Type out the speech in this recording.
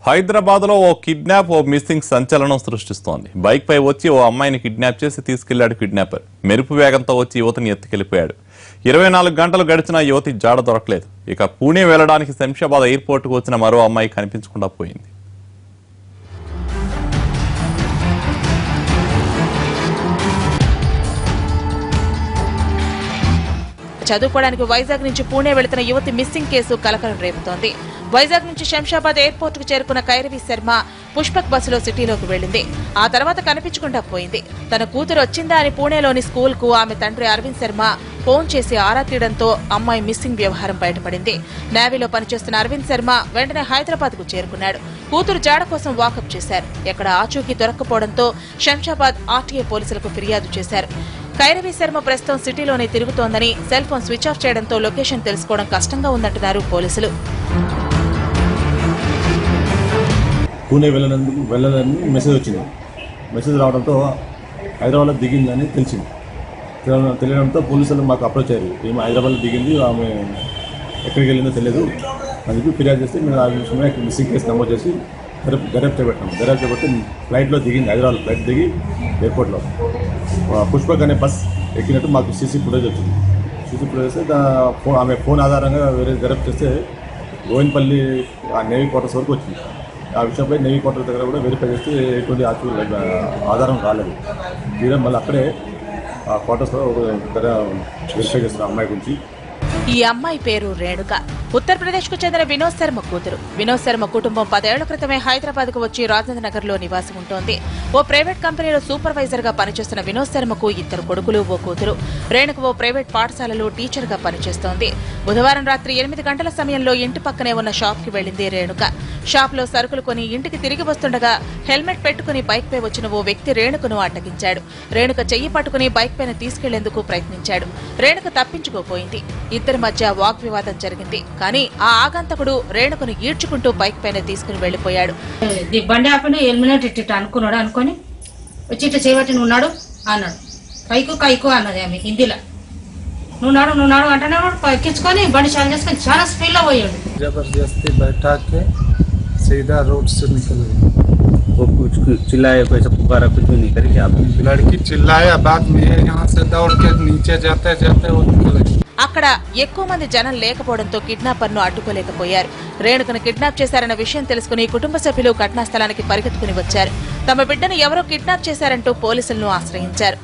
హైదరాబాద్లో ఓ కిడ్నాప్ ఓ మిస్సింగ్ సంచలనం సృష్టిస్తోంది. బైక్ పై వచ్చి ఓ అమ్మాయిని కిడ్నాప్ చేసి తీసుకెళ్లాడు కిడ్నాపర్. మెరుపు వేగంతో వచ్చి యువతిని ఎత్తుకెళ్లిపోయాడు. 24 గంటలు గడిచినా యువతి జాడ దొరకలేదు. ఇక పూణే వెళ్లడానికి శంషాబాద్ ఎయిర్పోర్టుకు వచ్చిన మరో అమ్మాయి కనిపించకుండా పోయింది. చదువుకోవడానికి వైజాగ్ నుంచి పూణే వెళుతున్న యువతి మిస్సింగ్ కేసు కలకలం రేపుతోంది. వైజాగ్ నుంచి శంషాబాద్ ఎయిర్పోర్టుకు చేరుకున్న కైరవి శర్మ పుష్పక్ బస్సులో సిటీలోకి వెళ్లింది. ఆ తర్వాత కనిపించకుండా పోయింది. తన కూతురు వచ్చిందా అని పూణేలోని స్కూల్ కు ఆమె తండ్రి అరవింద్ శర్మ ఫోన్ చేసి ఆరా తీయడంతో అమ్మాయి మిస్సింగ్ వ్యవహారం బయటపడింది. నేవీలో పనిచేస్తున్న అరవింద్ శర్మ వెంటనే హైదరాబాద్ కు చేరుకున్నాడు. కూతురు జాడ కోసం వాకప్ చేశారు. ఎక్కడ ఆచూకీ దొరక్కపోవడంతో శంషాబాద్ ఆర్టీఏ పోలీసులకు ఫిర్యాదు చేశారు. కైరవి శర్మ ప్రస్తుతం సిటీలోనే తిరుగుతోందని, సెల్ ఫోన్ స్విచ్ ఆఫ్ చేయడంతో లొకేషన్ తెలుసుకోవడం కష్టంగా ఉందంటున్నారు పోలీసులు. పూణే వెళ్ళాలని మెసేజ్ వచ్చింది. మెసేజ్ రావడంతో హైదరాబాద్లో దిగిందని తెలియడంతో పోలీసులు మాకు అప్రోచ్ అయ్యారు. ఏమో హైదరాబాద్లో దిగింది, ఆమె ఎక్కడికి వెళ్ళిందో తెలియదు అందుకు ఫిర్యాదు చేస్తే మేము ఆ విషయమే మిస్సింగ్ కేసు నమోదు చేసి దర్యాప్తు చేపట్టాము. దర్యాప్తు చేపట్టి ఫ్లైట్లో దిగింది. హైదరాబాద్ ఫ్లైట్ దిగి ఎయిర్పోర్ట్లో పుష్పక్ అనే బస్ ఎక్కినట్టు మాకు సీసీ ఫుటేజ్ వచ్చింది. సీసీ ఫుటేజ్ వస్తే ఆమె ఫోన్ ఆధారంగా వేరే దర్యాప్తు చేస్తే గోవిందపల్లి ఆ నేవీ క్వార్టర్స్ వరకు వచ్చింది. ఆ విషయంపై నేవీ క్వార్టర్ దగ్గర కూడా వెరిఫై చేస్తే ఎటువంటి ఆధారం రాలేదు. తీరా మళ్ళీ అక్కడే ఆ క్వార్టర్స్లో వెరిఫై చేస్తున్న అమ్మాయి గురించి. ఈ అమ్మాయి పేరు రేణుక. ఉత్తరప్రదేశ్ కు చెందిన వినోద్ శర్మ కూతురు. వినోద్ శర్మ కుటుంబం 10 ఏళ్ల క్రితమే హైదరాబాద్ కు వచ్చి రాజేంద్ర నగర్ లో నివాసం ఉంటోంది. ఓ ప్రైవేట్ కంపెనీలో సూపర్వైజర్ గా పనిచేస్తున్న వినోద్ శర్మకు 2 కొడుకులు, ఓ కూతురు. రేణుక ఓ ప్రైవేట్ పాఠశాలలో టీచర్ గా పనిచేస్తోంది. బుధవారం రాత్రి 8 గంటల సమయంలో ఇంటి పక్కనే ఉన్న షాప్ కి వెళ్లింది రేణుక. షాప్ లో సరుకులు కొని ఇంటికి తిరిగి వస్తుండగా హెల్మెట్ పెట్టుకుని బైక్ పై వచ్చిన ఓ వ్యక్తి రేణుకను అడ్డగించాడు. రేణుక చెయ్యి పట్టుకుని బైక్ పైన తీసుకెళ్లేందుకు ప్రయత్నించాడు. రేణుక తప్పించుకోపోయింది. ఇద్దరి మధ్య వాగ్వివాదం జరిగింది. కానీ ఆ ఆగంతకుడు రేణుకను ఈడ్చుకుంటూ బైక్ పైన తీసుకుని వెళ్లిపోయాడు. బండి ఆపని హెల్మెట్ ఇట్ట అనుకున్నాడు. అనుకుని వచ్చి ఇట్లా చేయబట్టి నువ్వు అన్నాడు. కైకు కైకు అన్నది ఆమె హిందీలో. నువ్వు నాడు అంటేనే ఎక్కించుకొని బండి చాలు చేసుకొని చాలా స్పీడ్ లో పోయాడు. जबरदस्ती बैठा के सीधा रोड से निकल गई। वो कुछ चिल्लाया, कोई सब पुकारा, कुछ भी नहीं करी। आप लड़की चिल्लाया, बाद में यहाँ से दौड़ के नीचे जाते जाते वो निकल गई। అక్కడ ఎక్కువ మంది జనం లేకపోవడంతో కిడ్నాపర్ ను అడ్డుకోలేకపోయారు. రేణుకను కిడ్నాప్ చేశారన్న విషయం తెలుసుకుని కుటుంబ సభ్యులు ఘటనా స్థలానికి పరిగెత్తుకుని వచ్చారు. తమ బిడ్డను ఎవరో కిడ్నాప్ చేశారంటూ పోలీసులను ఆశ్రయించారు.